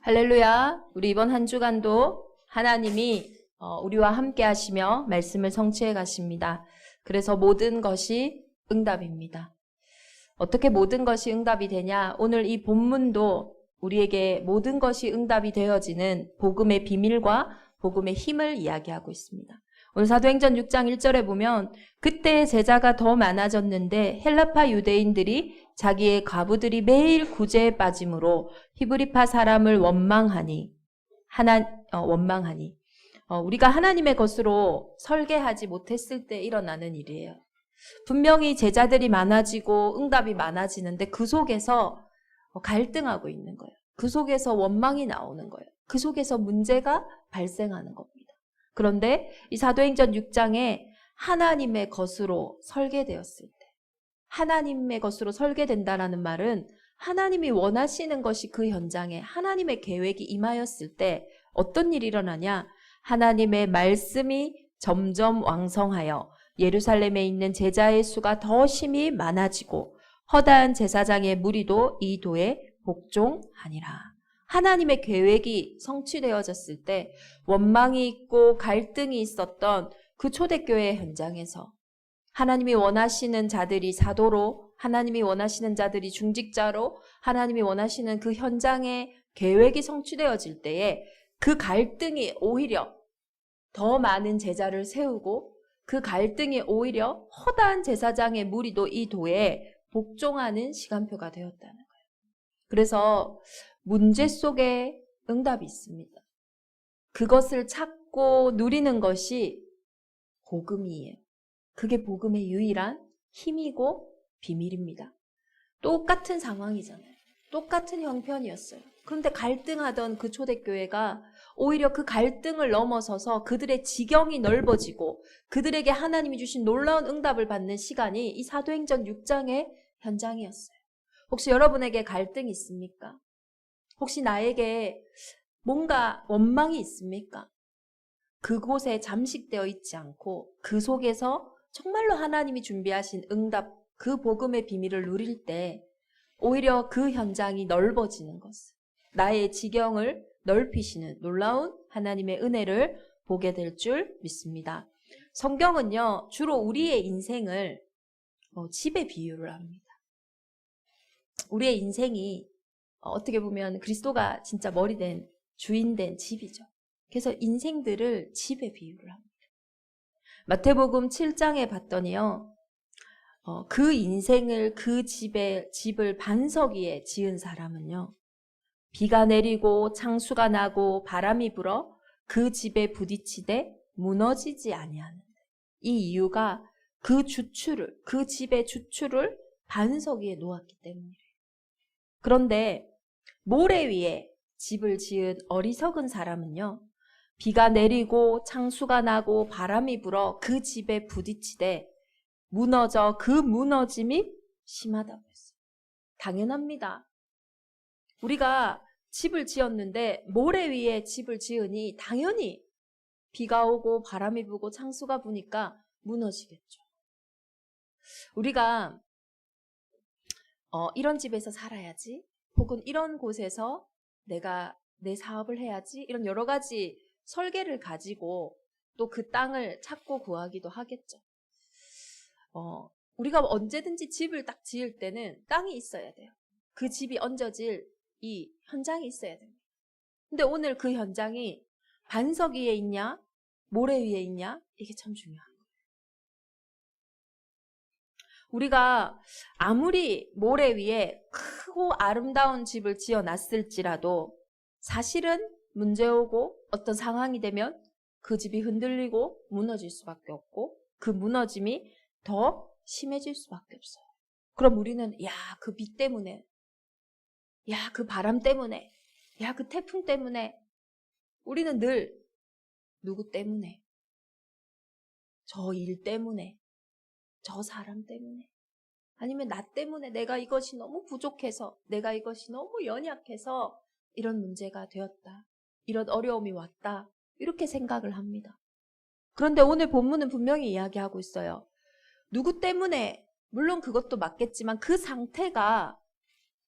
할렐루야. 우리 이번 한 주간도 하나님이 우리와 함께 하시며 말씀을 성취해 가십니다. 그래서 모든 것이 응답입니다. 어떻게 모든 것이 응답이 되냐? 오늘 이 본문도 우리에게 모든 것이 응답이 되어지는 복음의 비밀과 복음의 힘을 이야기하고 있습니다. 오늘 사도행전 6장 1절에 보면 그때 제자가 더 많아졌는데 헬라파 유대인들이 자기의 과부들이 매일 구제에 빠짐으로 히브리파 사람을 원망하니 우리가 하나님의 것으로 설계하지 못했을 때 일어나는 일이에요. 분명히 제자들이 많아지고 응답이 많아지는데 그 속에서 갈등하고 있는 거예요. 그 속에서 원망이 나오는 거예요. 그 속에서 문제가 발생하는 겁니다. 그런데 이 사도행전 6장에 하나님의 것으로 설계되었을 때, 하나님의 것으로 설계된다라는 말은 하나님이 원하시는 것이 그 현장에 하나님의 계획이 임하였을 때 어떤 일이 일어나냐? 하나님의 말씀이 점점 왕성하여 예루살렘에 있는 제자의 수가 더 심히 많아지고 허다한 제사장의 무리도 이 도에 복종하니라. 하나님의 계획이 성취되어졌을 때 원망이 있고 갈등이 있었던 그 초대교회 현장에서 하나님이 원하시는 자들이 사도로, 하나님이 원하시는 자들이 중직자로, 하나님이 원하시는 그 현장의 계획이 성취되어질 때에 그 갈등이 오히려 더 많은 제자를 세우고 그 갈등이 오히려 허다한 제사장의 무리도 이 도에 복종하는 시간표가 되었다는 거예요. 그래서 문제 속에 응답이 있습니다. 그것을 찾고 누리는 것이 복음이에요. 그게 복음의 유일한 힘이고 비밀입니다. 똑같은 상황이잖아요. 똑같은 형편이었어요. 그런데 갈등하던 그 초대교회가 오히려 그 갈등을 넘어서서 그들의 지경이 넓어지고 그들에게 하나님이 주신 놀라운 응답을 받는 시간이 이 사도행전 6장의 현장이었어요. 혹시 여러분에게 갈등이 있습니까? 혹시 나에게 뭔가 원망이 있습니까? 그곳에 잠식되어 있지 않고 그 속에서 정말로 하나님이 준비하신 응답, 그 복음의 비밀을 누릴 때 오히려 그 현장이 넓어지는 것을, 나의 지경을 넓히시는 놀라운 하나님의 은혜를 보게 될 줄 믿습니다. 성경은요, 주로 우리의 인생을 집에 비유를 합니다. 우리의 인생이 어떻게 보면 그리스도가 진짜 머리된 주인된 집이죠. 그래서 인생들을 집에 비유를 합니다. 마태복음 7장에 봤더니요, 그 인생을 그 집을 반석 위에 지은 사람은요, 비가 내리고 창수가 나고 바람이 불어 그 집에 부딪히되 무너지지 아니하는 이 이유가 그 집의 주추를 반석 위에 놓았기 때문이래요. 그런데 모래 위에 집을 지은 어리석은 사람은요, 비가 내리고 창수가 나고 바람이 불어 그 집에 부딪히되 무너져 그 무너짐이 심하다고 했어요. 당연합니다. 우리가 집을 지었는데 모래 위에 집을 지으니 당연히 비가 오고 바람이 불고 창수가 부니까 무너지겠죠. 우리가 이런 집에서 살아야지, 혹은 이런 곳에서 내가 내 사업을 해야지, 이런 여러 가지 설계를 가지고 또 그 땅을 찾고 구하기도 하겠죠. 우리가 언제든지 집을 딱 지을 때는 땅이 있어야 돼요. 그 집이 얹어질 이 현장이 있어야 됩니다. 근데 오늘 그 현장이 반석 위에 있냐, 모래 위에 있냐, 이게 참 중요한 거예요. 우리가 아무리 모래 위에 크고 아름다운 집을 지어놨을지라도 사실은 문제 오고 어떤 상황이 되면 그 집이 흔들리고 무너질 수밖에 없고 그 무너짐이 더 심해질 수밖에 없어요. 그럼 우리는 그 비 때문에, 그 바람 때문에, 그 태풍 때문에, 우리는 늘 누구 때문에, 저 일 때문에, 저 사람 때문에, 아니면 나 때문에, 내가 이것이 너무 부족해서, 내가 이것이 너무 연약해서 이런 문제가 되었다, 이런 어려움이 왔다, 이렇게 생각을 합니다. 그런데 오늘 본문은 분명히 이야기하고 있어요. 누구 때문에, 물론 그것도 맞겠지만 그 상태가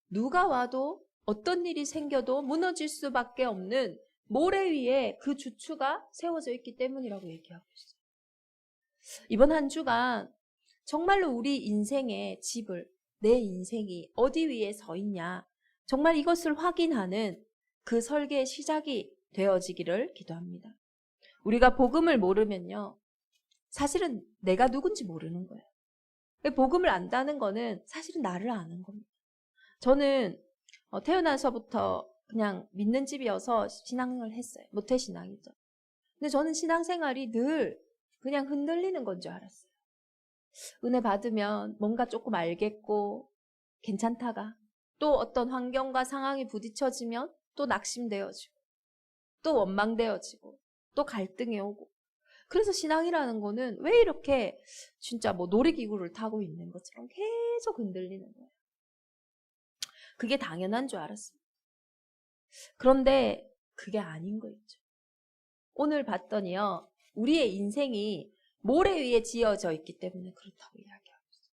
누가 와도 어떤 일이 생겨도 무너질 수밖에 없는 모래 위에 그 주추가 세워져 있기 때문이라고 얘기하고 있어요. 이번 한 주간 정말로 우리 인생의 집을, 내 인생이 어디 위에 서 있냐, 정말 이것을 확인하는 그 설계의 시작이 되어지기를 기도합니다. 우리가 복음을 모르면요, 사실은 내가 누군지 모르는 거예요. 복음을 안다는 거는 사실은 나를 아는 겁니다. 저는 태어나서부터 그냥 믿는 집이어서 신앙을 했어요. 모태신앙이죠. 근데 저는 신앙생활이 늘 그냥 흔들리는 건 줄 알았어요. 은혜 받으면 뭔가 조금 알겠고 괜찮다가, 또 어떤 환경과 상황이 부딪혀지면 또 낙심되어지고, 또 원망되어지고, 또 갈등이 오고. 그래서 신앙이라는 거는 왜 이렇게 진짜 뭐 놀이기구를 타고 있는 것처럼 계속 흔들리는 거예요. 그게 당연한 줄 알았습니다. 그런데 그게 아닌 거 있죠. 오늘 봤더니요, 우리의 인생이 모래 위에 지어져 있기 때문에 그렇다고 이야기하고 있어요.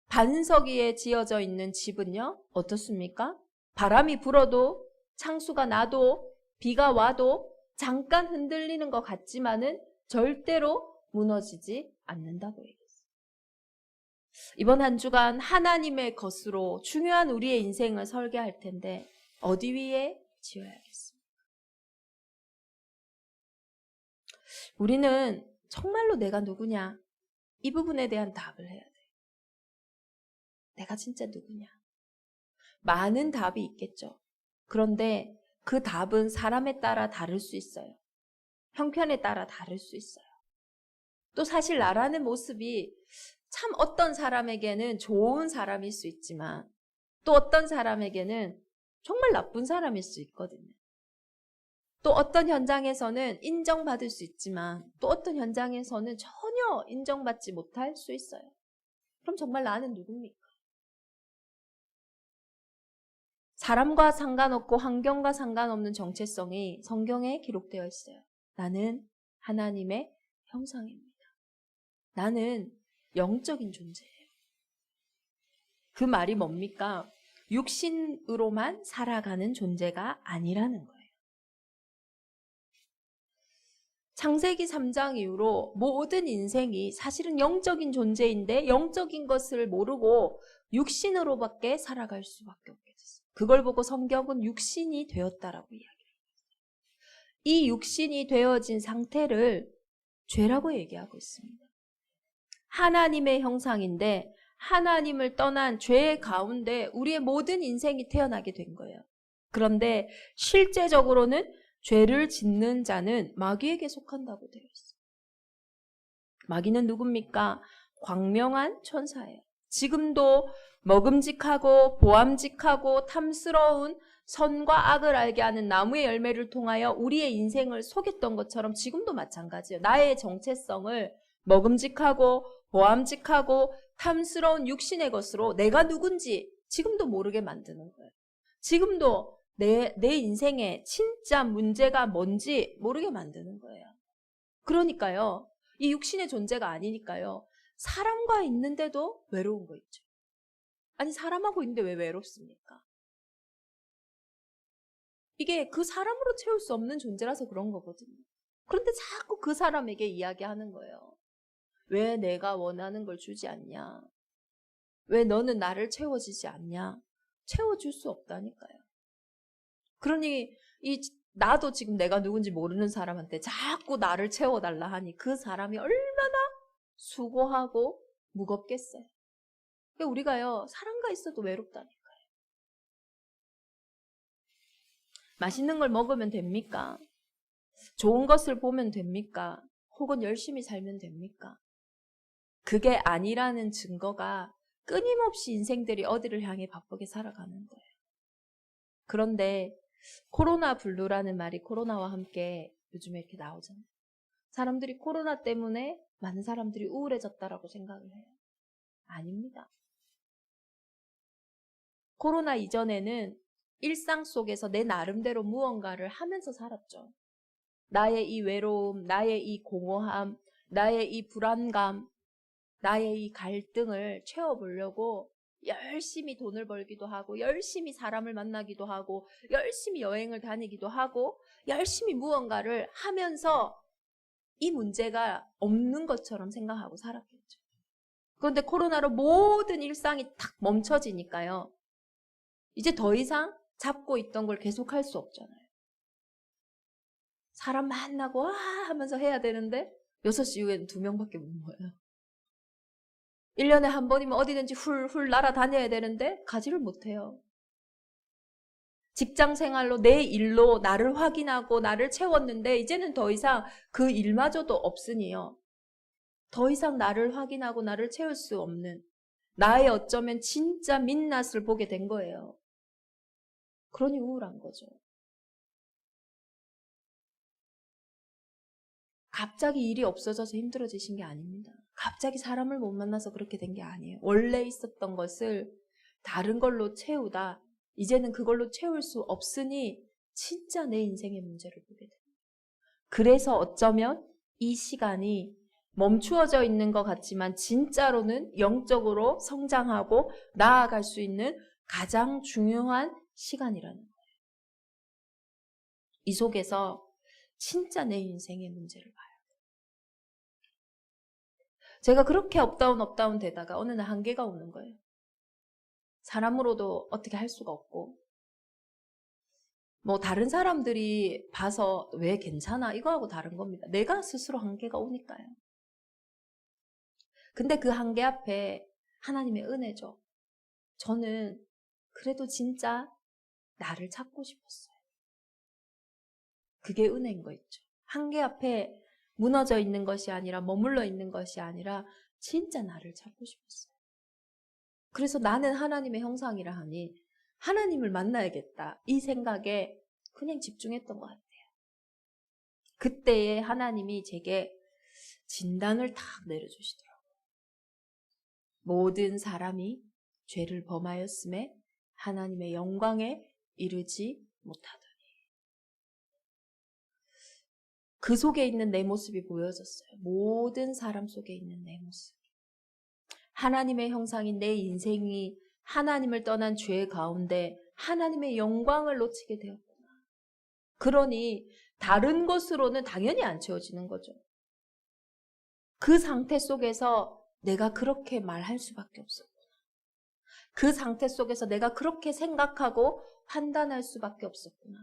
반석 위에 지어져 있는 집은요, 어떻습니까? 바람이 불어도, 창수가 나도, 비가 와도 잠깐 흔들리는 것 같지만은 절대로 무너지지 않는다고 얘기했어요. 이번 한 주간 하나님의 것으로 중요한 우리의 인생을 설계할 텐데 어디 위에 지어야겠습니까? 우리는 정말로 내가 누구냐, 이 부분에 대한 답을 해야 돼요. 내가 진짜 누구냐? 많은 답이 있겠죠. 그런데 그 답은 사람에 따라 다를 수 있어요. 형편에 따라 다를 수 있어요. 또 사실 나라는 모습이 참 어떤 사람에게는 좋은 사람일 수 있지만 또 어떤 사람에게는 정말 나쁜 사람일 수 있거든요. 또 어떤 현장에서는 인정받을 수 있지만 또 어떤 현장에서는 전혀 인정받지 못할 수 있어요. 그럼 정말 나는 누굽니까? 사람과 상관없고 환경과 상관없는 정체성이 성경에 기록되어 있어요. 나는 하나님의 형상입니다. 나는 영적인 존재예요. 그 말이 뭡니까? 육신으로만 살아가는 존재가 아니라는 거예요. 창세기 3장 이후로 모든 인생이 사실은 영적인 존재인데 영적인 것을 모르고 육신으로밖에 살아갈 수밖에 없게 됐어요. 그걸 보고 성경은 육신이 되었다라고 이야기해요. 이 육신이 되어진 상태를 죄라고 얘기하고 있습니다. 하나님의 형상인데 하나님을 떠난 죄 가운데 우리의 모든 인생이 태어나게 된 거예요. 그런데 실제적으로는 죄를 짓는 자는 마귀에게 속한다고 되어 있어요. 마귀는 누굽니까? 광명한 천사예요. 지금도 먹음직하고 보암직하고 탐스러운 선과 악을 알게 하는 나무의 열매를 통하여 우리의 인생을 속였던 것처럼 지금도 마찬가지예요. 나의 정체성을 먹음직하고 보암직하고 탐스러운 육신의 것으로 내가 누군지 지금도 모르게 만드는 거예요. 지금도 내 인생에 진짜 문제가 뭔지 모르게 만드는 거예요. 그러니까요, 이 육신의 존재가 아니니까요, 사람과 있는데도 외로운 거 있죠. 아니, 사람하고 있는데 왜 외롭습니까? 이게 그 사람으로 채울 수 없는 존재라서 그런 거거든요. 그런데 자꾸 그 사람에게 이야기하는 거예요. 왜 내가 원하는 걸 주지 않냐? 왜 너는 나를 채워주지 않냐? 채워줄 수 없다니까요. 그러니 나도 지금 내가 누군지 모르는 사람한테 자꾸 나를 채워달라 하니 그 사람이 얼마나 수고하고 무겁겠어요. 그러니까 우리가요, 사람과 있어도 외롭다니까요. 맛있는 걸 먹으면 됩니까? 좋은 것을 보면 됩니까? 혹은 열심히 살면 됩니까? 그게 아니라는 증거가 끊임없이 인생들이 어디를 향해 바쁘게 살아가는 거예요. 그런데 코로나 블루라는 말이 코로나와 함께 요즘에 이렇게 나오잖아요. 사람들이 코로나 때문에 많은 사람들이 우울해졌다라고 생각을 해요. 아닙니다. 코로나 이전에는 일상 속에서 내 나름대로 무언가를 하면서 살았죠. 나의 이 외로움, 나의 이 공허함, 나의 이 불안감, 나의 이 갈등을 채워보려고 열심히 돈을 벌기도 하고 열심히 사람을 만나기도 하고 열심히 여행을 다니기도 하고 열심히 무언가를 하면서 이 문제가 없는 것처럼 생각하고 살았겠죠. 그런데 코로나로 모든 일상이 탁 멈춰지니까요. 이제 더 이상 잡고 있던 걸 계속할 수 없잖아요. 사람 만나고 와 하면서 해야 되는데 6시 이후에는 2명밖에 못 모여요. 1년에 한 번이면 어디든지 훌훌 날아다녀야 되는데 가지를 못해요. 직장 생활로 내 일로 나를 확인하고 나를 채웠는데 이제는 더 이상 그 일마저도 없으니요. 더 이상 나를 확인하고 나를 채울 수 없는 나의 어쩌면 진짜 민낯을 보게 된 거예요. 그러니 우울한 거죠. 갑자기 일이 없어져서 힘들어지신 게 아닙니다. 갑자기 사람을 못 만나서 그렇게 된 게 아니에요. 원래 있었던 것을 다른 걸로 채우다 이제는 그걸로 채울 수 없으니 진짜 내 인생의 문제를 보게 됩니다. 그래서 어쩌면 이 시간이 멈추어져 있는 것 같지만 진짜로는 영적으로 성장하고 나아갈 수 있는 가장 중요한 시간이라는 거예요. 이 속에서 진짜 내 인생의 문제를 봐요. 제가 그렇게 업다운 되다가 어느 날 한계가 오는 거예요. 사람으로도 어떻게 할 수가 없고 뭐 다른 사람들이 봐서 왜 괜찮아 이거하고 다른 겁니다. 내가 스스로 한계가 오니까요. 근데 그 한계 앞에 하나님의 은혜죠. 저는 그래도 진짜 나를 찾고 싶었어요. 그게 은혜인 거 있죠. 한계 앞에 무너져 있는 것이 아니라 머물러 있는 것이 아니라 진짜 나를 찾고 싶었어요. 그래서 나는 하나님의 형상이라 하니 하나님을 만나야겠다. 이 생각에 그냥 집중했던 것 같아요. 그때에 하나님이 제게 진단을 탁 내려주시더라고요. 모든 사람이 죄를 범하였음에 하나님의 영광에 이르지 못하더니. 그 속에 있는 내 모습이 보여졌어요. 모든 사람 속에 있는 내 모습. 하나님의 형상인 내 인생이 하나님을 떠난 죄 가운데 하나님의 영광을 놓치게 되었구나. 그러니 다른 것으로는 당연히 안 채워지는 거죠. 그 상태 속에서 내가 그렇게 말할 수밖에 없었구나. 그 상태 속에서 내가 그렇게 생각하고 판단할 수밖에 없었구나.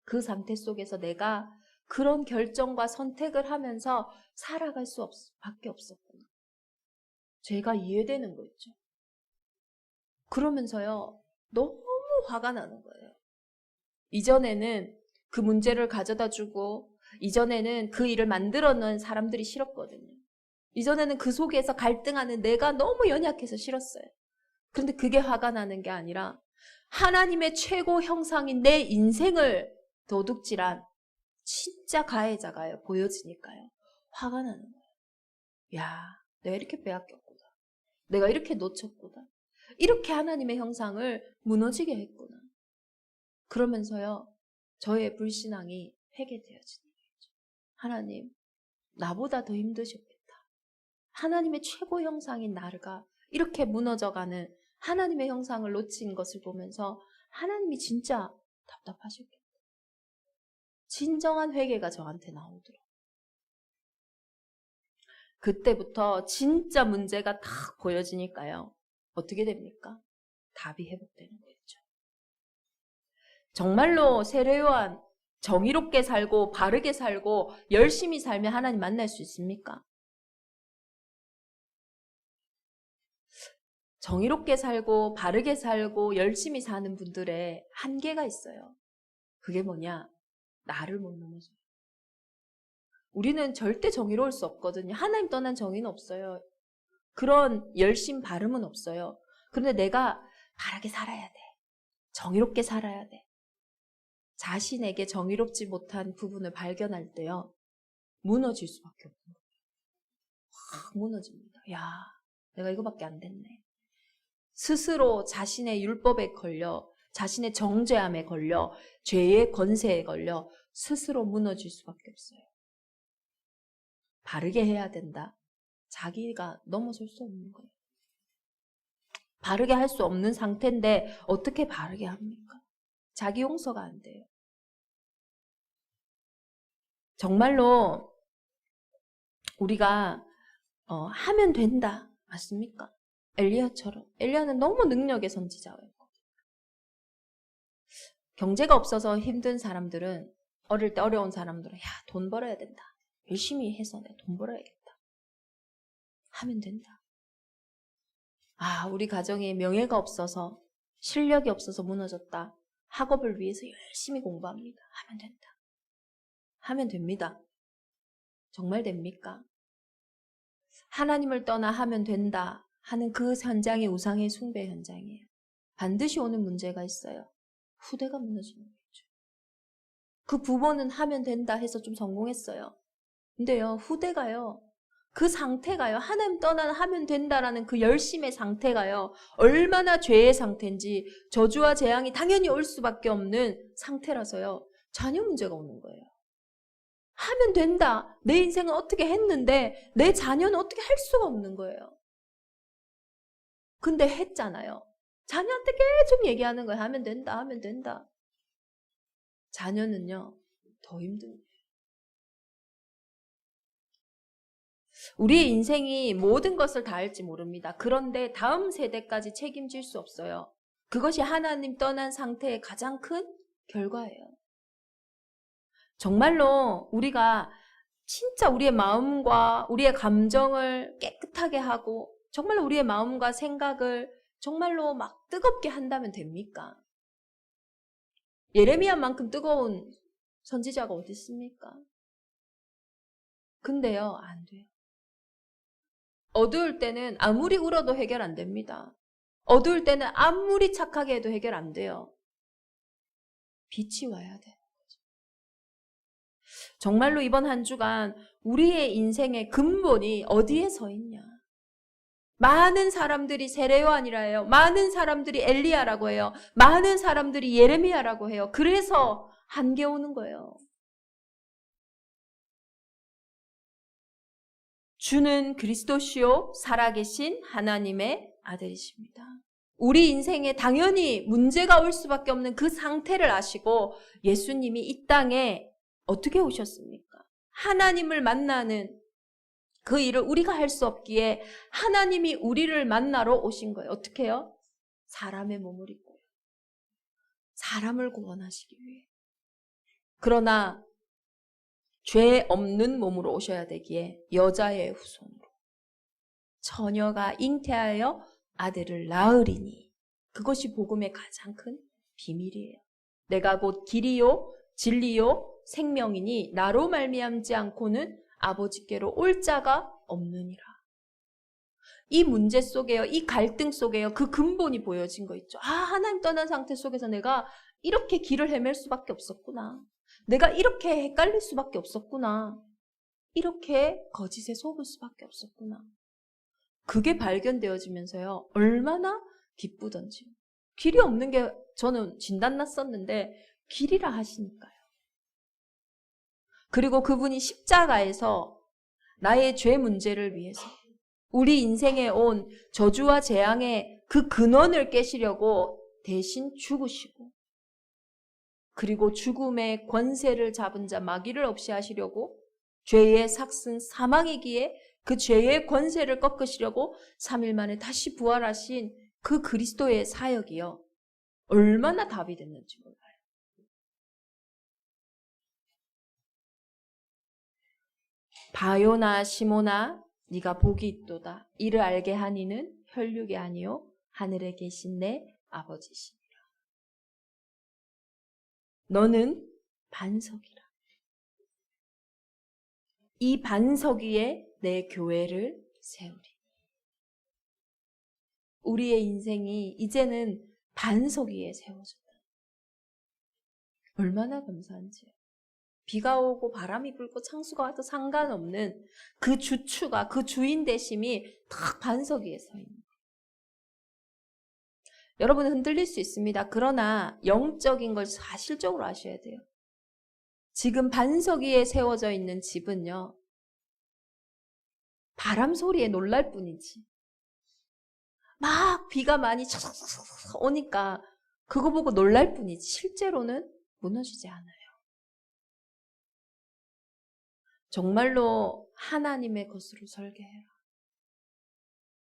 그 상태 속에서 내가 그런 결정과 선택을 하면서 살아갈 수밖에 없었구나. 죄가 이해되는 거 있죠. 그러면서요, 너무 화가 나는 거예요. 이전에는 그 문제를 가져다 주고, 이전에는 그 일을 만들어 놓은 사람들이 싫었거든요. 이전에는 그 속에서 갈등하는 내가 너무 연약해서 싫었어요. 그런데 그게 화가 나는 게 아니라 하나님의 최고 형상인 내 인생을 도둑질한 진짜 가해자가 보여지니까요. 화가 나는 거예요. 야, 내가 이렇게 빼앗겼구나. 내가 이렇게 놓쳤구나. 이렇게 하나님의 형상을 무너지게 했구나. 그러면서요. 저의 불신앙이 회개되어지는 거죠. 하나님, 나보다 더 힘드셨겠다. 하나님의 최고 형상인 나가 이렇게 무너져가는 하나님의 형상을 놓친 것을 보면서 하나님이 진짜 답답하셨겠다. 진정한 회개가 저한테 나오더라고요. 그때부터 진짜 문제가 딱 보여지니까요. 어떻게 됩니까? 답이 회복되는 거죠. 정말로 세례요한 정의롭게 살고 바르게 살고 열심히 살면 하나님 만날 수 있습니까? 정의롭게 살고 바르게 살고 열심히 사는 분들의 한계가 있어요. 그게 뭐냐? 나를 못 넘어서요. 우리는 절대 정의로울 수 없거든요. 하나님 떠난 정의는 없어요. 그런 열심 바름은 없어요. 그런데 내가 바르게 살아야 돼. 정의롭게 살아야 돼. 자신에게 정의롭지 못한 부분을 발견할 때요. 무너질 수밖에 없는 거예요. 확 무너집니다. 야, 내가 이거밖에 안 됐네. 스스로 자신의 율법에 걸려 자신의 정죄함에 걸려 죄의 권세에 걸려 스스로 무너질 수밖에 없어요. 바르게 해야 된다. 자기가 넘어설 수 없는 거예요. 바르게 할 수 없는 상태인데 어떻게 바르게 합니까? 자기 용서가 안 돼요. 정말로 우리가 하면 된다. 맞습니까? 엘리야처럼. 엘리야는 너무 능력의 선지자였고. 경제가 없어서 힘든 사람들은, 어릴 때 어려운 사람들은 돈 벌어야 된다. 열심히 해서 내가 돈 벌어야겠다. 하면 된다. 우리 가정에 명예가 없어서, 실력이 없어서 무너졌다. 학업을 위해서 열심히 공부합니다. 하면 된다. 하면 됩니다. 정말 됩니까? 하나님을 떠나 하면 된다 하는 그 현장이 우상의 숭배 현장이에요. 반드시 오는 문제가 있어요. 후대가 무너지는 거죠. 그 부모는 하면 된다 해서 좀 성공했어요. 근데요, 후대가요, 그 상태가요, 하나님 떠나 하면 된다라는 그 열심의 상태가요, 얼마나 죄의 상태인지, 저주와 재앙이 당연히 올 수밖에 없는 상태라서요, 자녀 문제가 오는 거예요. 하면 된다. 내 인생은 어떻게 했는데 내 자녀는 어떻게 할 수가 없는 거예요. 근데 했잖아요. 자녀한테 계속 얘기하는 거예요. 하면 된다. 하면 된다. 자녀는요, 더 힘든 거예요. 우리의 인생이 모든 것을 다 할지 모릅니다. 그런데 다음 세대까지 책임질 수 없어요. 그것이 하나님 떠난 상태의 가장 큰 결과예요. 정말로 우리가 진짜 우리의 마음과 우리의 감정을 깨끗하게 하고 정말로 우리의 마음과 생각을 정말로 막 뜨겁게 한다면 됩니까? 예레미야만큼 뜨거운 선지자가 어디 있습니까? 근데요, 안 돼요. 어두울 때는 아무리 울어도 해결 안 됩니다. 어두울 때는 아무리 착하게 해도 해결 안 돼요. 빛이 와야 돼. 정말로 이번 한 주간 우리의 인생의 근본이 어디에 서 있냐? 많은 사람들이 세례요한이라 해요. 많은 사람들이 엘리야라고 해요. 많은 사람들이 예레미야라고 해요. 그래서 한계 오는 거예요. 주는 그리스도시요 살아계신 하나님의 아들이십니다. 우리 인생에 당연히 문제가 올 수밖에 없는 그 상태를 아시고 예수님이 이 땅에 어떻게 오셨습니까? 하나님을 만나는 그 일을 우리가 할 수 없기에 하나님이 우리를 만나러 오신 거예요. 어떻게 해요? 사람의 몸을 입고요. 사람을 구원하시기 위해. 그러나 죄 없는 몸으로 오셔야 되기에 여자의 후손으로 처녀가 잉태하여 아들을 낳으리니 그것이 복음의 가장 큰 비밀이에요. 내가 곧 길이요 진리요 생명이니 나로 말미암지 않고는 아버지께로 올 자가 없느니라. 이 문제 속에요. 이 갈등 속에요. 그 근본이 보여진 거 있죠. 하나님 떠난 상태 속에서 내가 이렇게 길을 헤맬 수밖에 없었구나. 내가 이렇게 헷갈릴 수밖에 없었구나. 이렇게 거짓에 속을 수밖에 없었구나. 그게 발견되어지면서요. 얼마나 기쁘던지. 길이 없는 게 저는 진단났었는데 길이라 하시니까요. 그리고 그분이 십자가에서 나의 죄 문제를 위해서 우리 인생에 온 저주와 재앙의 그 근원을 깨시려고 대신 죽으시고 그리고 죽음의 권세를 잡은 자 마귀를 없이 하시려고 죄의 삭슨 사망이기에 그 죄의 권세를 꺾으시려고 3일 만에 다시 부활하신 그 그리스도의 사역이요. 얼마나 답이 됐는지 몰라요. 바요나 시모나 네가 복이 있도다. 이를 알게 하니는 혈육이 아니요 하늘에 계신 내 아버지시니라. 너는 반석이라. 이 반석 위에 내 교회를 세우리. 우리의 인생이 이제는 반석 위에 세워졌다. 얼마나 감사한지요. 비가 오고 바람이 불고 창수가 와도 상관없는 그 주추가 그 주인 되심이 딱 반석 위에 서 있는 거예요. 여러분은 흔들릴 수 있습니다. 그러나 영적인 걸 사실적으로 아셔야 돼요. 지금 반석 위에 세워져 있는 집은요. 바람 소리에 놀랄 뿐이지. 막 비가 많이 촥촥촥 오니까 그거 보고 놀랄 뿐이지 실제로는 무너지지 않아요. 정말로 하나님의 것으로 설계해라.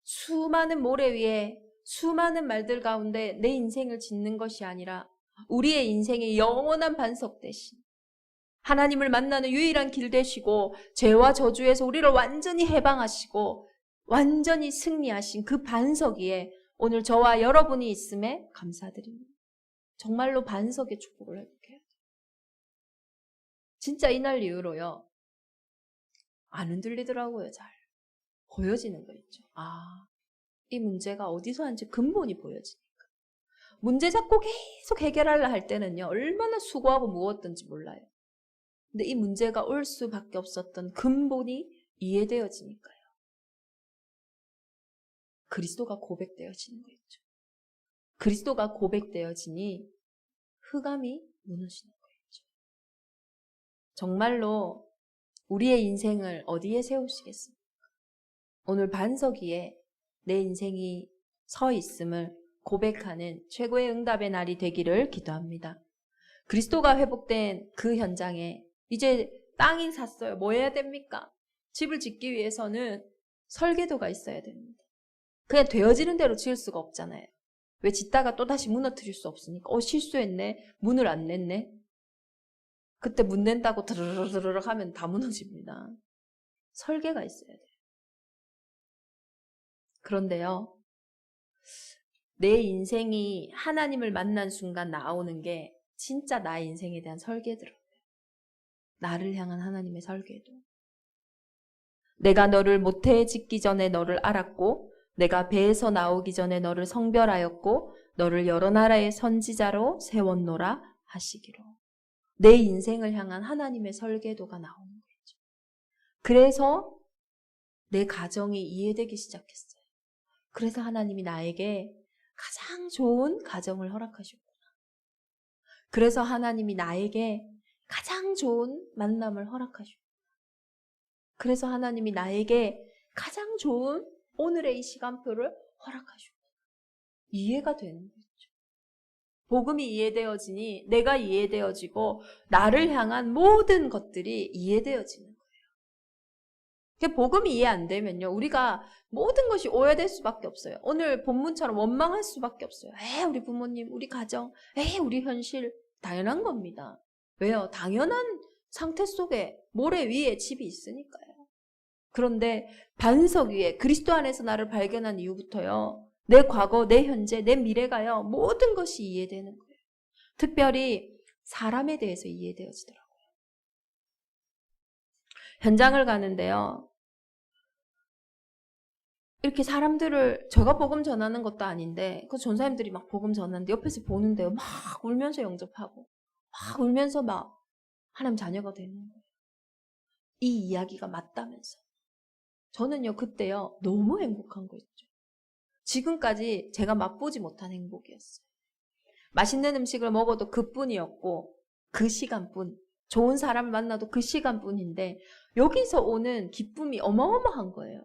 수많은 모래 위에 수많은 말들 가운데 내 인생을 짓는 것이 아니라 우리의 인생의 영원한 반석 대신 하나님을 만나는 유일한 길 되시고 죄와 저주에서 우리를 완전히 해방하시고 완전히 승리하신 그 반석 위에 오늘 저와 여러분이 있음에 감사드립니다. 정말로 반석의 축복을 회복해야 돼요. 진짜 이날 이후로요. 안 흔들리더라고요. 잘. 보여지는 거 있죠. 아, 이 문제가 어디서 왔는지 근본이 보여지니까. 문제 잡고 계속 해결하려 할 때는요. 얼마나 수고하고 무거웠던지 몰라요. 근데 이 문제가 올 수밖에 없었던 근본이 이해되어지니까요. 그리스도가 고백되어지는 거 있죠. 그리스도가 고백되어지니 흑암이 무너지는 거 있죠. 정말로 우리의 인생을 어디에 세우시겠습니까? 오늘 반석 위에 내 인생이 서 있음을 고백하는 최고의 응답의 날이 되기를 기도합니다. 그리스도가 회복된 그 현장에 이제 땅이 샀어요. 뭐 해야 됩니까? 집을 짓기 위해서는 설계도가 있어야 됩니다. 그냥 되어지는 대로 지을 수가 없잖아요. 왜 짓다가 또다시 무너뜨릴 수 없으니까. 실수했네. 문을 안 냈네. 그때 문 낸다고 드르르르르 하면 다 무너집니다. 설계가 있어야 돼요. 그런데요. 내 인생이 하나님을 만난 순간 나오는 게 진짜 나의 인생에 대한 설계더라고요. 나를 향한 하나님의 설계도. 내가 너를 모태에 짓기 전에 너를 알았고 내가 배에서 나오기 전에 너를 성별하였고 너를 여러 나라의 선지자로 세웠노라 하시기로. 내 인생을 향한 하나님의 설계도가 나오는 거죠. 그래서 내 가정이 이해되기 시작했어요. 그래서 하나님이 나에게 가장 좋은 가정을 허락하셨구나. 그래서 하나님이 나에게 가장 좋은 만남을 허락하셨구나. 그래서 하나님이 나에게 가장 좋은 오늘의 이 시간표를 허락하셨구나. 이해가 되는 거죠. 복음이 이해되어지니 내가 이해되어지고 나를 향한 모든 것들이 이해되어지는 거예요. 복음이 이해 안 되면요. 우리가 모든 것이 오해될 수밖에 없어요. 오늘 본문처럼 원망할 수밖에 없어요. 우리 부모님, 우리 가정, 우리 현실. 당연한 겁니다. 왜요? 당연한 상태 속에 모래 위에 집이 있으니까요. 그런데 반석 위에 그리스도 안에서 나를 발견한 이후부터요. 내 과거, 내 현재, 내 미래가요. 모든 것이 이해되는 거예요. 특별히 사람에 대해서 이해되어지더라고요. 현장을 가는데요. 이렇게 사람들을 제가 복음 전하는 것도 아닌데 그 전사님들이 막 복음 전하는데 옆에서 보는데요. 막 울면서 영접하고 막 울면서 막 하나님 자녀가 되는 거예요. 이 이야기가 맞다면서. 저는요 그때요 너무 행복한 거 있죠. 지금까지 제가 맛보지 못한 행복이었어요. 맛있는 음식을 먹어도 그뿐이었고 그 시간뿐. 좋은 사람을 만나도 그 시간뿐인데 여기서 오는 기쁨이 어마어마한 거예요.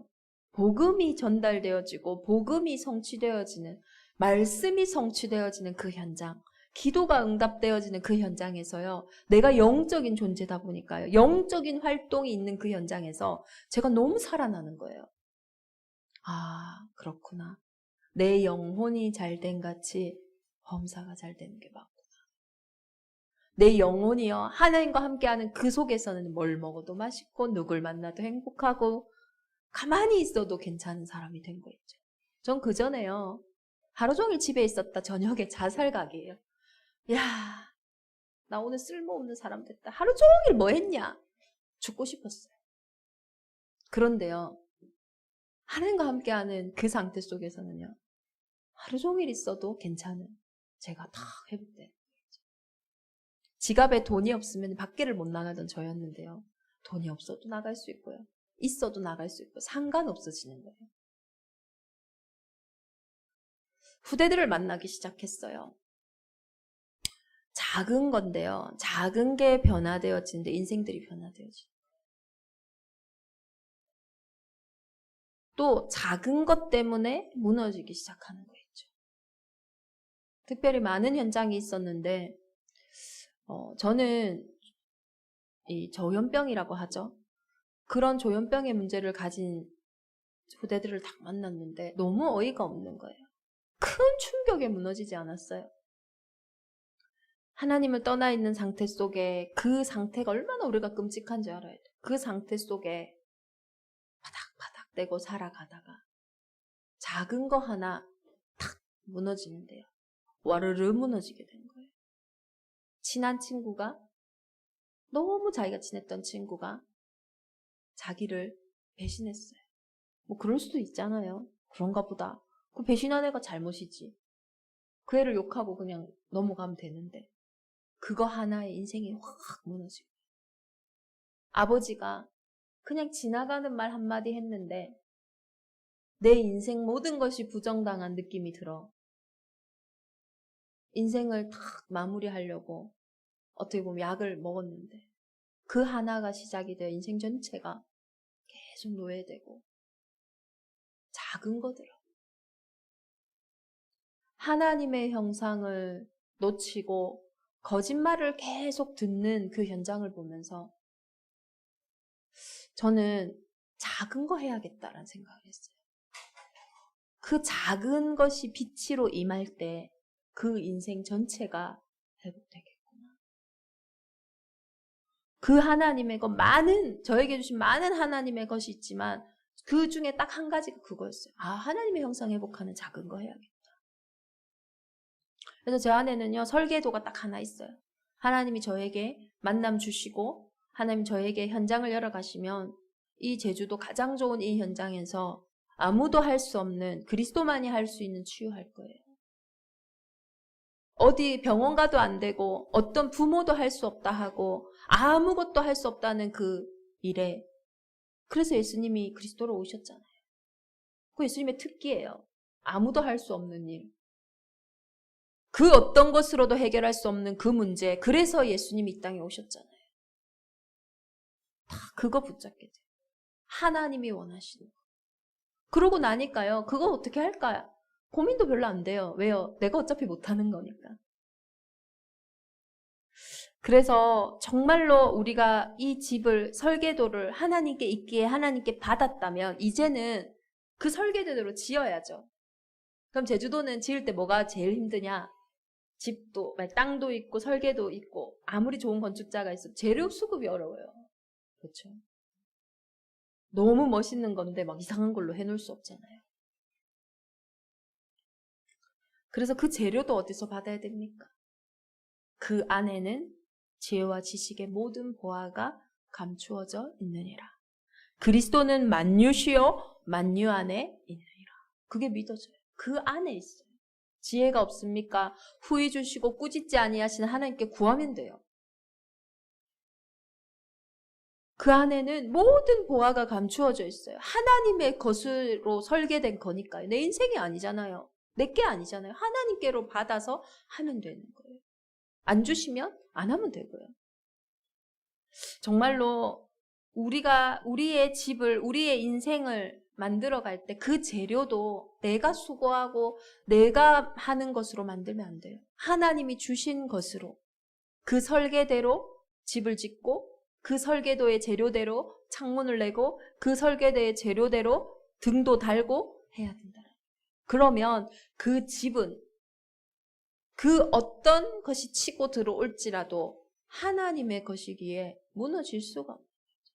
복음이 전달되어지고 복음이 성취되어지는 말씀이 성취되어지는 그 현장, 기도가 응답되어지는 그 현장에서요. 내가 영적인 존재다 보니까요. 영적인 활동이 있는 그 현장에서 제가 너무 살아나는 거예요. 아, 그렇구나. 내 영혼이 잘된 같이 범사가 잘 되는 게 맞구나. 내 영혼이요. 하나님과 함께하는 그 속에서는 뭘 먹어도 맛있고 누굴 만나도 행복하고 가만히 있어도 괜찮은 사람이 된 거 있죠. 전 그전에요. 하루 종일 집에 있었다 저녁에 자살각이에요. 야, 나 오늘 쓸모없는 사람 됐다. 하루 종일 뭐 했냐? 죽고 싶었어요. 그런데요. 하나님과 함께하는 그 상태 속에서는요. 하루 종일 있어도 괜찮은 제가 다 회복돼요. 지갑에 돈이 없으면 밖에를 못 나가던 저였는데요. 돈이 없어도 나갈 수 있고요. 있어도 나갈 수 있고 상관없어지는 거예요. 후대들을 만나기 시작했어요. 작은 건데요. 작은 게 변화되어지는데 인생들이 변화되어지는 거예요. 또 작은 것 때문에 무너지기 시작하는 거 있죠. 특별히 많은 현장이 있었는데 저는 이 조현병이라고 하죠. 그런 조현병의 문제를 가진 후대들을 딱 만났는데 너무 어이가 없는 거예요. 큰 충격에 무너지지 않았어요. 하나님을 떠나 있는 상태 속에 그 상태가 얼마나 우리가 끔찍한지 알아야 돼요. 그 상태 속에 바닥바닥대고 살아가다가 작은 거 하나 탁 무너지는데요. 와르르 무너지게 된 거예요. 친한 친구가 너무 자기가 친했던 친구가 자기를 배신했어요. 뭐 그럴 수도 있잖아요. 그런가 보다. 그 배신한 애가 잘못이지. 그 애를 욕하고 그냥 넘어가면 되는데 그거 하나에 인생이 확 무너지고 아버지가 그냥 지나가는 말 한마디 했는데 내 인생 모든 것이 부정당한 느낌이 들어. 인생을 탁 마무리하려고 어떻게 보면 약을 먹었는데 그 하나가 시작이 되어 인생 전체가 계속 노예되고 작은 거더라고요. 하나님의 형상을 놓치고 거짓말을 계속 듣는 그 현장을 보면서 저는 작은 거 해야겠다라는 생각을 했어요. 그 작은 것이 빛으로 임할 때 그 인생 전체가 회복되겠구나. 그 하나님의 것 저에게 주신 많은 하나님의 것이 있지만 그 중에 딱 한 가지가 그거였어요. 하나님의 형상 회복하는 작은 거 해야겠다. 그래서 제 안에는요, 설계도가 딱 하나 있어요. 하나님이 저에게 만남 주시고 하나님 저에게 현장을 열어가시면 이 제주도 가장 좋은 이 현장에서 아무도 할 수 없는 그리스도만이 할 수 있는 치유할 거예요. 어디 병원 가도 안 되고 어떤 부모도 할 수 없다 하고 아무것도 할 수 없다는 그 일에 그래서 예수님이 그리스도로 오셨잖아요. 그 예수님의 특기예요. 아무도 할 수 없는 일. 그 어떤 것으로도 해결할 수 없는 그 문제. 그래서 예수님이 이 땅에 오셨잖아요. 다 그거 붙잡게 돼요. 하나님이 원하시는 거. 그러고 나니까요. 그거 어떻게 할까요? 고민도 별로 안 돼요. 왜요? 내가 어차피 못하는 거니까. 그래서 정말로 우리가 이 집을 설계도를 하나님께 있기에 하나님께 받았다면 이제는 그 설계도대로 지어야죠. 그럼 제주도는 지을 때 뭐가 제일 힘드냐? 집도, 땅도 있고 설계도 있고 아무리 좋은 건축자가 있어도 재료 수급이 어려워요. 그렇죠? 너무 멋있는 건데 막 이상한 걸로 해놓을 수 없잖아요. 그래서 그 재료도 어디서 받아야 됩니까? 그 안에는 지혜와 지식의 모든 보화가 감추어져 있느니라. 그리스도는 만유시요 만유 안에 있느니라. 그게 믿어져요. 그 안에 있어요. 지혜가 없습니까? 후히 주시고 꾸짖지 아니하시는 하나님께 구하면 돼요. 그 안에는 모든 보화가 감추어져 있어요. 하나님의 것으로 설계된 거니까요. 내 인생이 아니잖아요. 내게 아니잖아요. 하나님께로 받아서 하면 되는 거예요. 안 주시면 안 하면 되고요. 정말로 우리가 우리의 집을, 우리의 인생을 만들어갈 때 그 재료도 내가 수고하고 내가 하는 것으로 만들면 안 돼요. 하나님이 주신 것으로 그 설계대로 집을 짓고 그 설계도의 재료대로 창문을 내고 그 설계도의 재료대로 등도 달고 해야 된다. 그러면 그 집은 그 어떤 것이 치고 들어올지라도 하나님의 것이기에 무너질 수가 없는 거죠.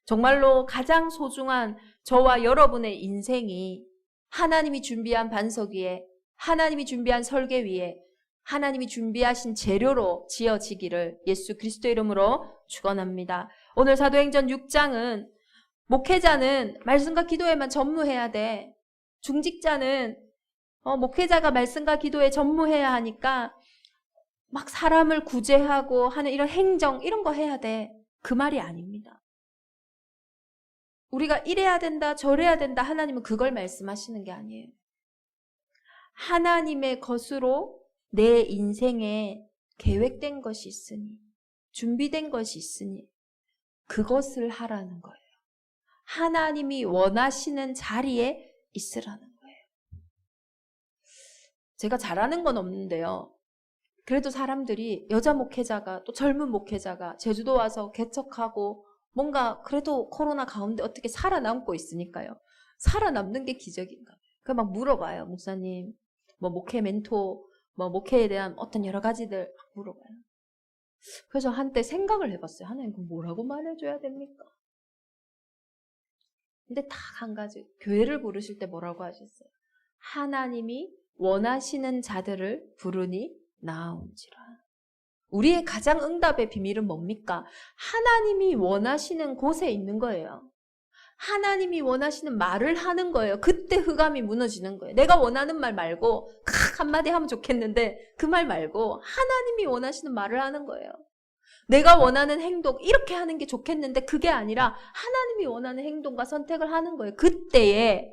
정말로 가장 소중한 저와 여러분의 인생이 하나님이 준비한 반석 위에, 하나님이 준비한 설계 위에, 하나님이 준비하신 재료로 지어지기를 예수 그리스도 이름으로 축원합니다. 오늘 사도행전 6장은 목회자는 말씀과 기도에만 전무해야 돼. 중직자는 목회자가 말씀과 기도에 전무해야 하니까 막 사람을 구제하고 하는 이런 행정 이런 거 해야 돼. 그 말이 아닙니다. 우리가 이래야 된다 저래야 된다 하나님은 그걸 말씀하시는 게 아니에요. 하나님의 것으로 내 인생에 계획된 것이 있으니 준비된 것이 있으니 그것을 하라는 거예요. 하나님이 원하시는 자리에 있으라는 거예요. 제가 잘하는 건 없는데요. 그래도 사람들이 여자 목회자가 또 젊은 목회자가 제주도 와서 개척하고 뭔가 그래도 코로나 가운데 어떻게 살아남고 있으니까요. 살아남는 게 기적인가 봐요. 그래서 막 물어봐요. 목사님, 뭐 목회 멘토, 뭐 목회에 대한 어떤 여러 가지들 막 물어봐요. 그래서 한때 생각을 해봤어요. 하나님 그럼 뭐라고 말해줘야 됩니까? 근데 딱 한 가지, 교회를 부르실 때 뭐라고 하셨어요? 하나님이 원하시는 자들을 부르니 나아온지라. 우리의 가장 응답의 비밀은 뭡니까? 하나님이 원하시는 곳에 있는 거예요. 하나님이 원하시는 말을 하는 거예요. 그때 흑암이 무너지는 거예요. 내가 원하는 말 말고 한마디 하면 좋겠는데 그 말 말고 하나님이 원하시는 말을 하는 거예요. 내가 원하는 행동 이렇게 하는 게 좋겠는데 그게 아니라 하나님이 원하는 행동과 선택을 하는 거예요. 그때에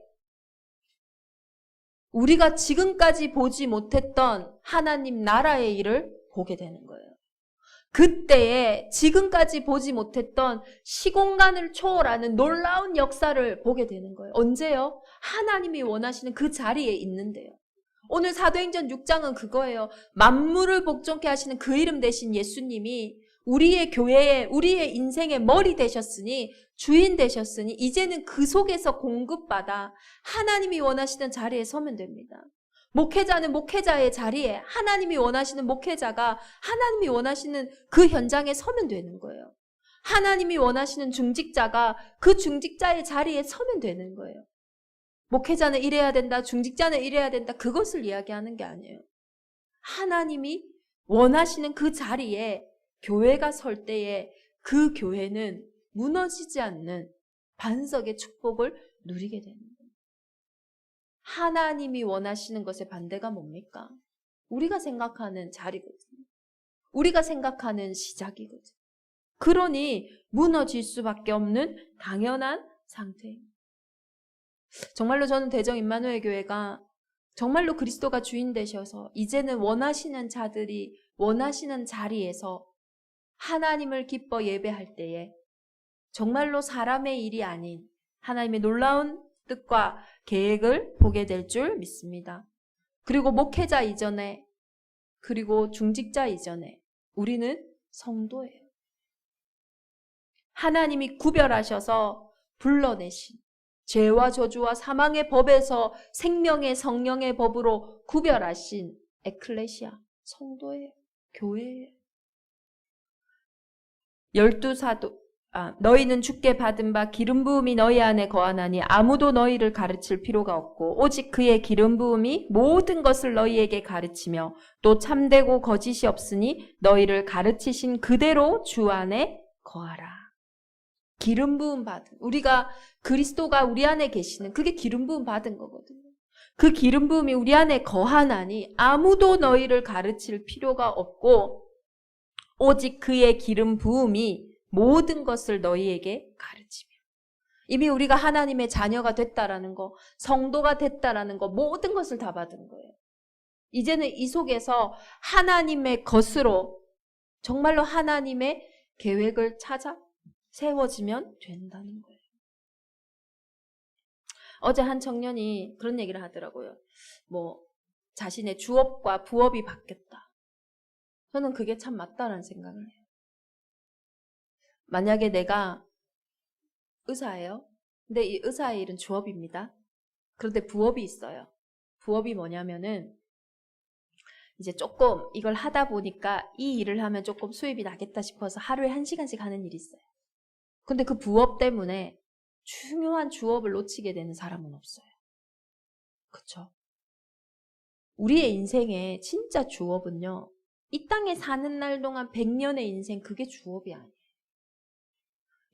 우리가 지금까지 보지 못했던 하나님 나라의 일을 보게 되는 거예요. 그때에 지금까지 보지 못했던 시공간을 초월하는 놀라운 역사를 보게 되는 거예요. 언제요? 하나님이 원하시는 그 자리에 있는데요. 오늘 사도행전 6장은 그거예요. 만물을 복종케 하시는 그 이름 대신 예수님이 우리의 교회에 우리의 인생의 머리 되셨으니 주인 되셨으니 이제는 그 속에서 공급받아 하나님이 원하시는 자리에 서면 됩니다. 목회자는 목회자의 자리에 하나님이 원하시는 목회자가 하나님이 원하시는 그 현장에 서면 되는 거예요. 하나님이 원하시는 중직자가 그 중직자의 자리에 서면 되는 거예요. 목회자는 이래야 된다, 중직자는 이래야 된다, 그것을 이야기하는 게 아니에요. 하나님이 원하시는 그 자리에 교회가 설 때에 그 교회는 무너지지 않는 반석의 축복을 누리게 되는 거예요. 하나님이 원하시는 것의 반대가 뭡니까? 우리가 생각하는 자리거든요. 우리가 생각하는 시작이거든요. 그러니 무너질 수밖에 없는 당연한 상태입니다. 정말로 저는 대정 임마누엘 교회가 정말로 그리스도가 주인 되셔서 이제는 원하시는 자들이 원하시는 자리에서 하나님을 기뻐 예배할 때에 정말로 사람의 일이 아닌 하나님의 놀라운 뜻과 계획을 보게 될 줄 믿습니다. 그리고 목회자 이전에 그리고 중직자 이전에 우리는 성도예요. 하나님이 구별하셔서 불러내신 죄와 저주와 사망의 법에서 생명의 성령의 법으로 구별하신 에클레시아, 성도예요. 교회예요. 12사도 너희는 주께 받은 바 기름 부음이 너희 안에 거하나니 아무도 너희를 가르칠 필요가 없고 오직 그의 기름 부음이 모든 것을 너희에게 가르치며 또 참되고 거짓이 없으니 너희를 가르치신 그대로 주 안에 거하라. 기름 부음 받은, 우리가 그리스도가 우리 안에 계시는 그게 기름 부음 받은 거거든요. 그 기름 부음이 우리 안에 거하나니 아무도 너희를 가르칠 필요가 없고 오직 그의 기름 부음이 모든 것을 너희에게 가르치며. 이미 우리가 하나님의 자녀가 됐다라는 거, 성도가 됐다라는 거, 모든 것을 다 받은 거예요. 이제는 이 속에서 하나님의 것으로 정말로 하나님의 계획을 찾아 세워지면 된다는 거예요. 어제 한 청년이 그런 얘기를 하더라고요. 자신의 주업과 부업이 바뀌었다. 저는 그게 참 맞다라는 생각을 해요. 만약에 내가 의사예요. 근데 이 의사의 일은 주업입니다. 그런데 부업이 있어요. 부업이 뭐냐면은 이제 조금 이걸 하다 보니까 이 일을 하면 조금 수입이 나겠다 싶어서 하루에 1시간씩 하는 일이 있어요. 근데 그 부업 때문에 중요한 주업을 놓치게 되는 사람은 없어요. 그렇죠? 우리의 인생의 진짜 주업은요. 이 땅에 사는 날 동안 100년의 인생 그게 주업이 아니에요.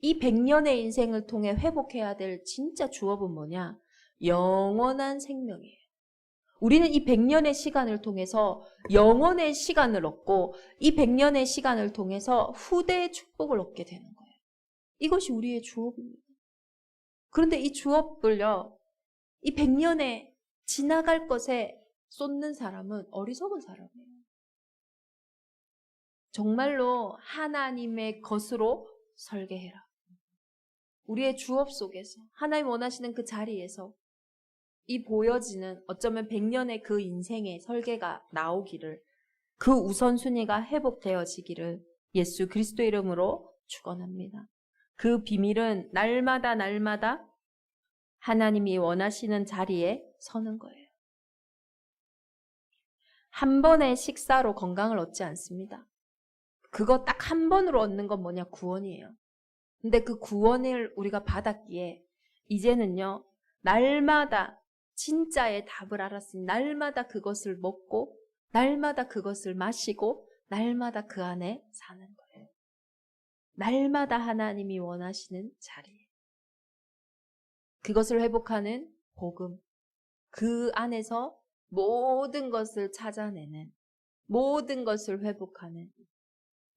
이 100년의 인생을 통해 회복해야 될 진짜 주업은 뭐냐? 영원한 생명이에요. 우리는 이 100년의 시간을 통해서 영원의 시간을 얻고 이 100년의 시간을 통해서 후대의 축복을 얻게 되는 거예요. 이것이 우리의 주업입니다. 그런데 이 주업을요. 이 100년에 지나갈 것에 쏟는 사람은 어리석은 사람이에요. 정말로 하나님의 것으로 설계해라. 우리의 주업 속에서 하나님 원하시는 그 자리에서 이 보여지는 어쩌면 100년의 그 인생의 설계가 나오기를, 그 우선순위가 회복되어지기를 예수 그리스도 이름으로 축원합니다. 그 비밀은 날마다 하나님이 원하시는 자리에 서는 거예요. 한 번의 식사로 건강을 얻지 않습니다. 그거 딱 한 번으로 얻는 건 뭐냐? 구원이에요. 근데 그 구원을 우리가 받았기에 이제는요, 날마다 진짜의 답을 알았으니 날마다 그것을 먹고 날마다 그것을 마시고 날마다 그 안에 사는 거예요. 날마다 하나님이 원하시는 자리에 그것을 회복하는 복음, 그 안에서 모든 것을 찾아내는, 모든 것을 회복하는,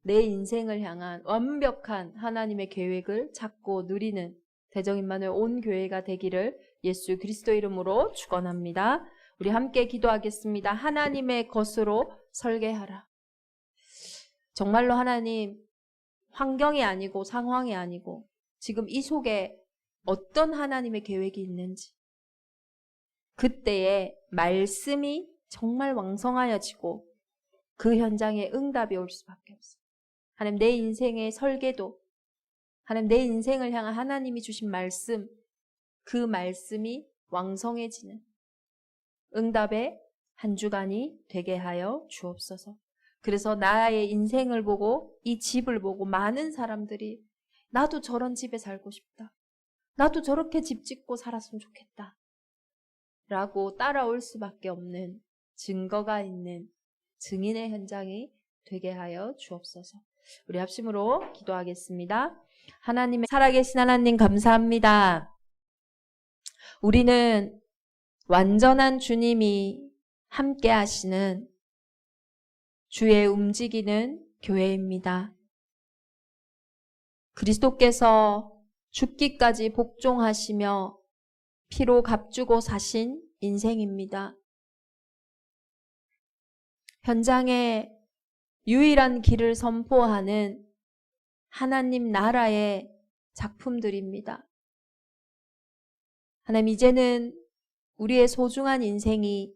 내 인생을 향한 완벽한 하나님의 계획을 찾고 누리는 대정임마누엘 온 교회가 되기를 예수 그리스도 이름으로 축원합니다. 우리 함께 기도하겠습니다. 하나님의 것으로 설계하라. 정말로 하나님, 환경이 아니고 상황이 아니고 지금 이 속에 어떤 하나님의 계획이 있는지, 그때에 말씀이 정말 왕성하여지고 그 현장에 응답이 올 수밖에 없어요. 하나님, 내 인생의 설계도, 하나님 내 인생을 향한 하나님이 주신 말씀, 그 말씀이 왕성해지는 응답의 한 주간이 되게 하여 주옵소서. 그래서 나의 인생을 보고, 이 집을 보고 많은 사람들이 나도 저런 집에 살고 싶다, 나도 저렇게 집 짓고 살았으면 좋겠다 라고 따라올 수밖에 없는 증거가 있는 증인의 현장이 되게 하여 주옵소서. 우리 합심으로 기도하겠습니다. 하나님의 살아계신 하나님 감사합니다. 우리는 완전한 주님이 함께 하시는 주의 움직이는 교회입니다. 그리스도께서 죽기까지 복종하시며 피로 값주고 사신 인생입니다. 현장에 유일한 길을 선포하는 하나님 나라의 작품들입니다. 하나님, 이제는 우리의 소중한 인생이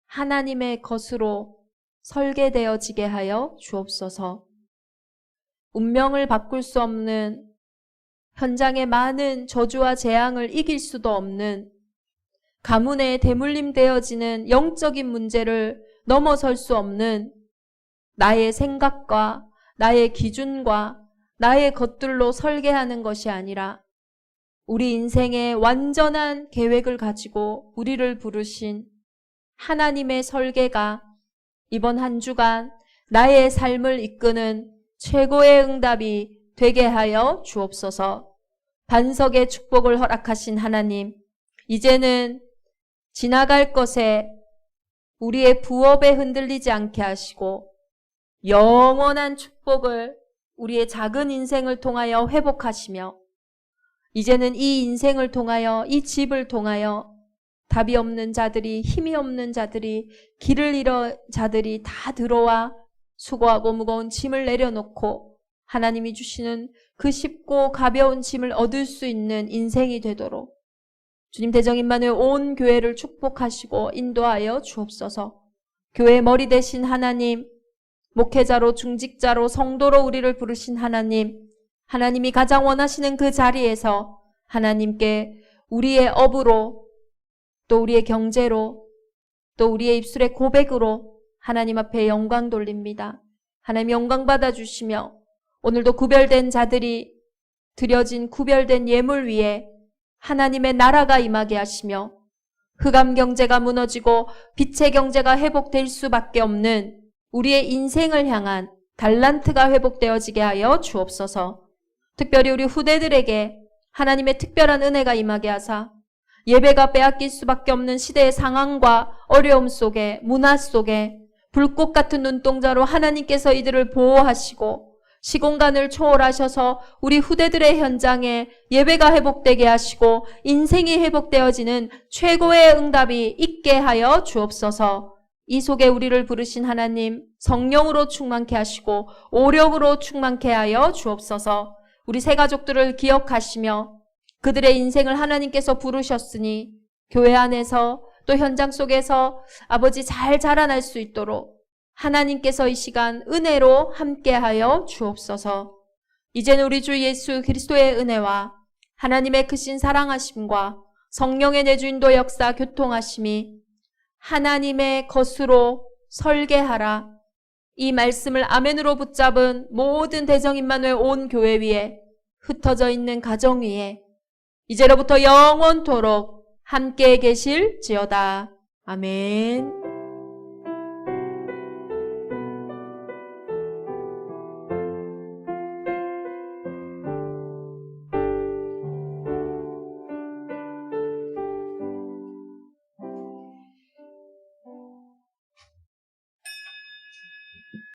하나님의 것으로 설계되어지게 하여 주옵소서. 운명을 바꿀 수 없는, 현장의 많은 저주와 재앙을 이길 수도 없는, 가문에 대물림되어지는 영적인 문제를 넘어설 수 없는 나의 생각과 나의 기준과 나의 것들로 설계하는 것이 아니라 우리 인생의 완전한 계획을 가지고 우리를 부르신 하나님의 설계가 이번 한 주간 나의 삶을 이끄는 최고의 응답이 되게 하여 주옵소서. 반석의 축복을 허락하신 하나님, 이제는 지나갈 것에 우리의 부업에 흔들리지 않게 하시고 영원한 축복을 우리의 작은 인생을 통하여 회복하시며, 이제는 이 인생을 통하여, 이 집을 통하여 답이 없는 자들이, 힘이 없는 자들이, 길을 잃은 자들이 다 들어와 수고하고 무거운 짐을 내려놓고 하나님이 주시는 그 쉽고 가벼운 짐을 얻을 수 있는 인생이 되도록 주님 대정임마누엘 온 교회를 축복하시고 인도하여 주옵소서. 교회의 머리 되신 하나님, 목회자로, 중직자로, 성도로 우리를 부르신 하나님, 하나님이 가장 원하시는 그 자리에서 하나님께 우리의 업으로, 또 우리의 경제로, 또 우리의 입술의 고백으로 하나님 앞에 영광 돌립니다. 하나님 영광 받아주시며 오늘도 구별된 자들이 드려진 구별된 예물 위에 하나님의 나라가 임하게 하시며 흑암 경제가 무너지고 빛의 경제가 회복될 수밖에 없는 우리의 인생을 향한 달란트가 회복되어지게 하여 주옵소서. 특별히 우리 후대들에게 하나님의 특별한 은혜가 임하게 하사 예배가 빼앗길 수밖에 없는 시대의 상황과 어려움 속에, 문화 속에 불꽃 같은 눈동자로 하나님께서 이들을 보호하시고 시공간을 초월하셔서 우리 후대들의 현장에 예배가 회복되게 하시고 인생이 회복되어지는 최고의 응답이 있게 하여 주옵소서. 이 속에 우리를 부르신 하나님, 성령으로 충만케 하시고 오력으로 충만케 하여 주옵소서. 우리 새 가족들을 기억하시며 그들의 인생을 하나님께서 부르셨으니 교회 안에서 또 현장 속에서 아버지 잘 자라날 수 있도록 하나님께서 이 시간 은혜로 함께하여 주옵소서. 이제는 우리 주 예수 그리스도의 은혜와 하나님의 크신 사랑하심과 성령의 내주인도 역사 교통하심이 하나님의 것으로 설계하라. 이 말씀을 아멘으로 붙잡은 모든 대성 임마누엘 온 교회 위에 흩어져 있는 가정 위에 이제로부터 영원토록 함께 계실지어다. 아멘.